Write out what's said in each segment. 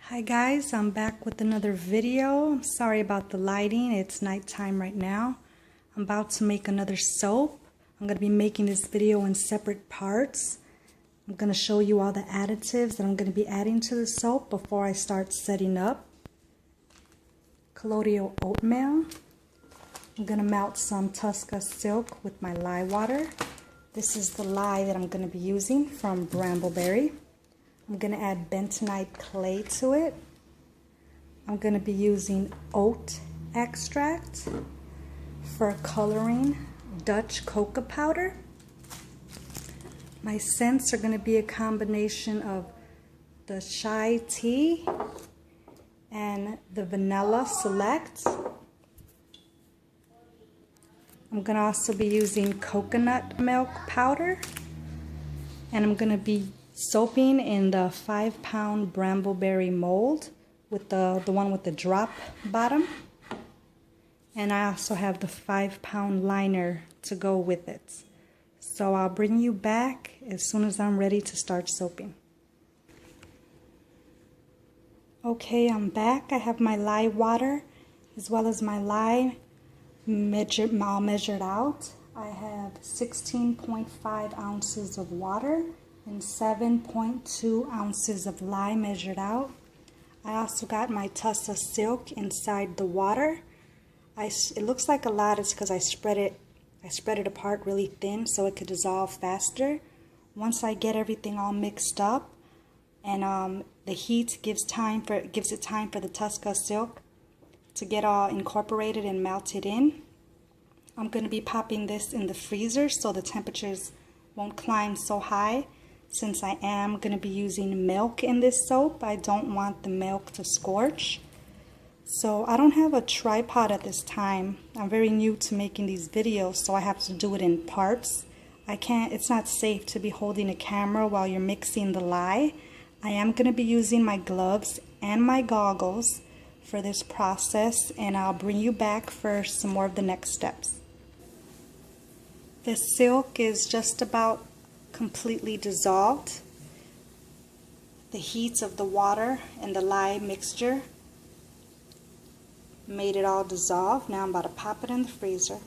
Hi guys, I'm back with another video. I'm sorry about the lighting, it's nighttime right now. I'm about to make another soap. I'm going to be making this video in separate parts. I'm going to show you all the additives that I'm going to be adding to the soap before I start setting up. Colloidal oatmeal. I'm going to melt some Tusca silk with my lye water. This is the lye that I'm going to be using from Brambleberry. I'm going to add bentonite clay to it. I'm going to be using oat extract for coloring, Dutch cocoa powder. My scents are going to be a combination of the chai tea and the vanilla select. I'm going to also be using coconut milk powder, and I'm going to be soaping in the 5-pound Brambleberry mold with the one with the drop bottom. And I also have the 5-pound liner to go with it. So I'll bring you back as soon as I'm ready to start soaping. Okay, I'm back. I have my lye water as well as my lye all measured out. I have 16.5 ounces of water and 7.2 ounces of lye measured out. I also got my Tusca silk inside the water. It looks like a lot. It's because I spread it apart really thin so it could dissolve faster. Once I get everything all mixed up and the heat gives it time for the Tusca silk to get all incorporated and melted in, I'm going to be popping this in the freezer so the temperatures won't climb so high. Since I am going to be using milk in this soap, I don't want the milk to scorch. So I don't have a tripod at this time. I'm very new to making these videos, so I have to do it in parts. It's not safe to be holding a camera while you're mixing the lye. I am going to be using my gloves and my goggles for this process, and I'll bring you back for some more of the next steps. The silk is just about completely dissolved. The heat of the water and the lye mixture made it all dissolve. Now I'm about to pop it in the freezer.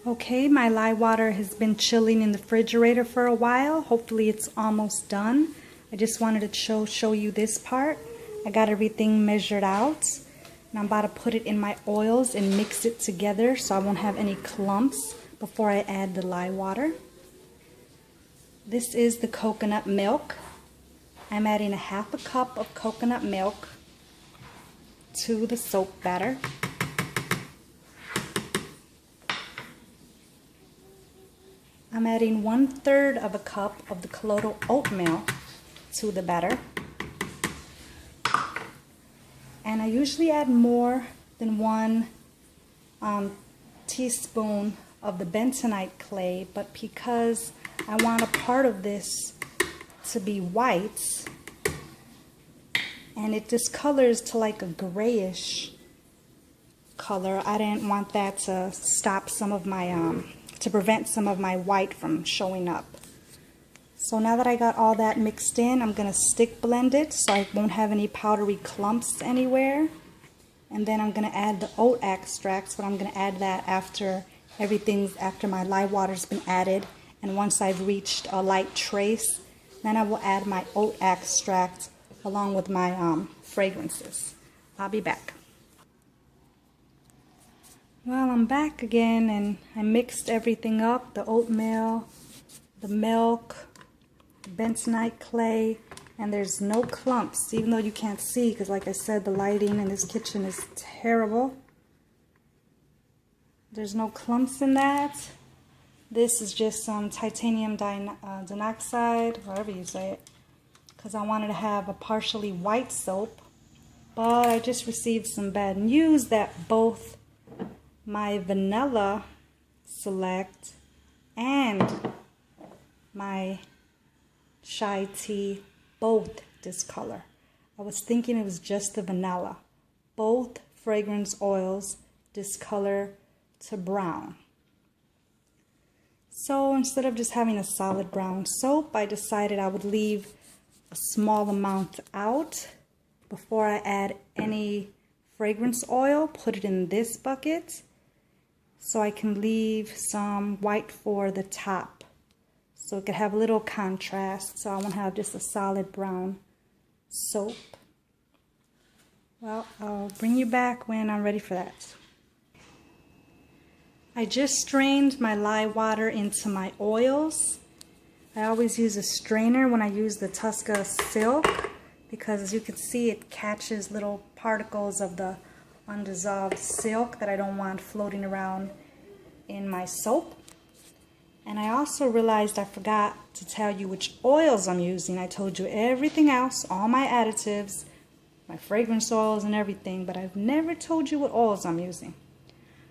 Okay, my lye water has been chilling in the refrigerator for a while. Hopefully it's almost done. I just wanted to show you this part. I got everything measured out. And I'm about to put it in my oils and mix it together so I won't have any clumps before I add the lye water. This is the coconut milk. I'm adding a half a cup of coconut milk to the soap batter. I'm adding 1/3 of a cup of the colloidal oatmeal to the batter. And I usually add more than 1 teaspoon of the bentonite clay, but because I want a part of this to be white and it discolors to like a grayish color, I didn't want that to stop some of my to prevent some of my white from showing up. So now that I got all that mixed in, I'm going to stick blend it so I won't have any powdery clumps anywhere. And then I'm going to add the oat extracts, but I'm going to add that after my lye water's been added, and once I've reached a light trace, then I will add my oat extract along with my fragrances. I'll be back. Well, I'm back again, and I mixed everything up, the oatmeal, the milk, the bentonite clay, and there's no clumps, even though you can't see because, like I said, the lighting in this kitchen is terrible. There's no clumps in that. This is just some titanium dioxide, however you say it, because I wanted to have a partially white soap. But I just received some bad news that both my vanilla select and my chai tea both discolor. I was thinking it was just the vanilla. Both fragrance oils discolor to brown. So instead of just having a solid brown soap, I decided I would leave a small amount out before I add any fragrance oil. Put it in this bucket so I can leave some white for the top, so it could have a little contrast, so I won't have just a solid brown soap. Well, I'll bring you back when I'm ready for that. I just strained my lye water into my oils. I always use a strainer when I use the Tusca silk, because as you can see, it catches little particles of the undissolved silk that I don't want floating around in my soap. And I also realized I forgot to tell you which oils I'm using. I told you everything else, all my additives, my fragrance oils and everything, but I've never told you what oils I'm using.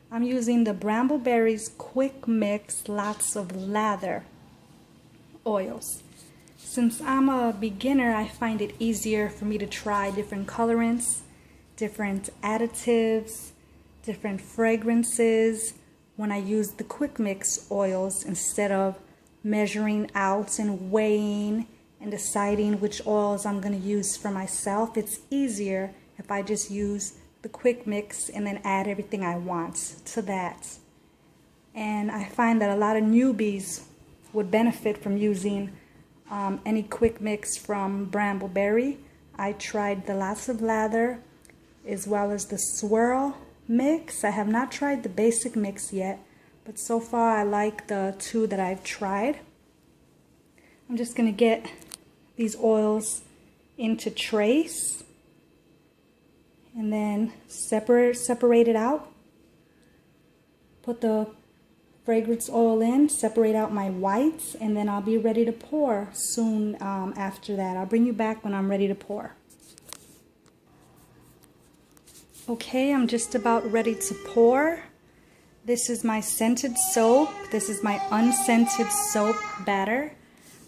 I'm using the Brambleberry's Quick Mix Lots of Lather oils. Since I'm a beginner, I find it easier for me to try different colorants, different additives, different fragrances when I use the Quick Mix oils, instead of measuring out and weighing and deciding which oils I'm going to use for myself. It's easier if I just use the Quick Mix and then add everything I want to that. And I find that a lot of newbies would benefit from using any Quick Mix from Brambleberry. I tried the Lots of Lather as well as the Swirl Mix. I have not tried the basic mix yet, but so far I like the two that I've tried. I'm just going to get these oils into trays and then separate it out. Put the fragrance oil in, separate out my whites, and then I'll be ready to pour soon after that. I'll bring you back when I'm ready to pour. Okay, I'm just about ready to pour. This is my scented soap. This is my unscented soap batter.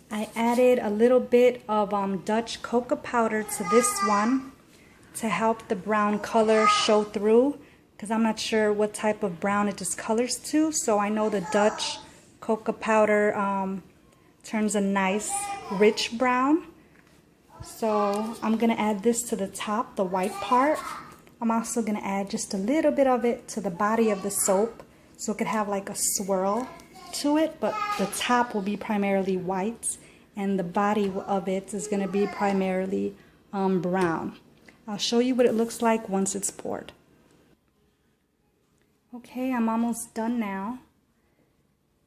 I added a little bit of Dutch cocoa powder to this one to help the brown color show through, because I'm not sure what type of brown it discolors to. So I know the Dutch cocoa powder turns a nice rich brown. So I'm going to add this to the top, the white part. I'm also going to add just a little bit of it to the body of the soap, so it could have like a swirl to it, but the top will be primarily white and the body of it is going to be primarily brown. I'll show you what it looks like once it's poured. Okay, I'm almost done now.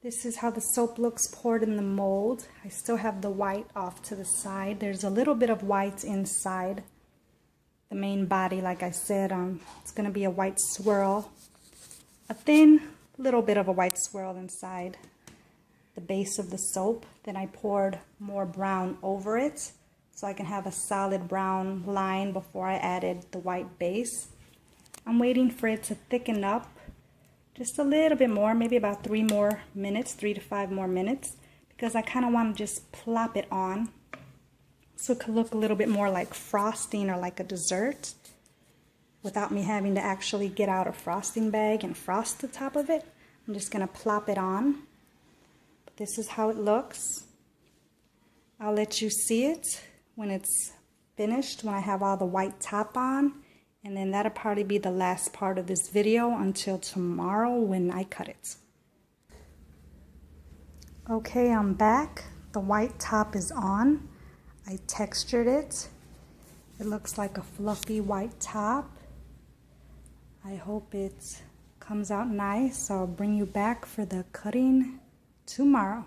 This is how the soap looks poured in the mold. I still have the white off to the side. There's a little bit of white inside the main body. Like I said, it's going to be a white swirl, a thin little bit of a white swirl inside the base of the soap. Then I poured more brown over it so I can have a solid brown line before I added the white base. I'm waiting for it to thicken up just a little bit more, maybe about 3 to 5 more minutes, because I kind of want to just plop it on so it could look a little bit more like frosting or like a dessert without me having to actually get out a frosting bag and frost the top of it. I'm just going to plop it on. But this is how it looks. I'll let you see it when it's finished, when I have all the white top on, and then that'll probably be the last part of this video until tomorrow when I cut it. Okay, I'm back. The white top is on. I textured it. It looks like a fluffy white top. I hope it comes out nice. I'll bring you back for the cutting tomorrow.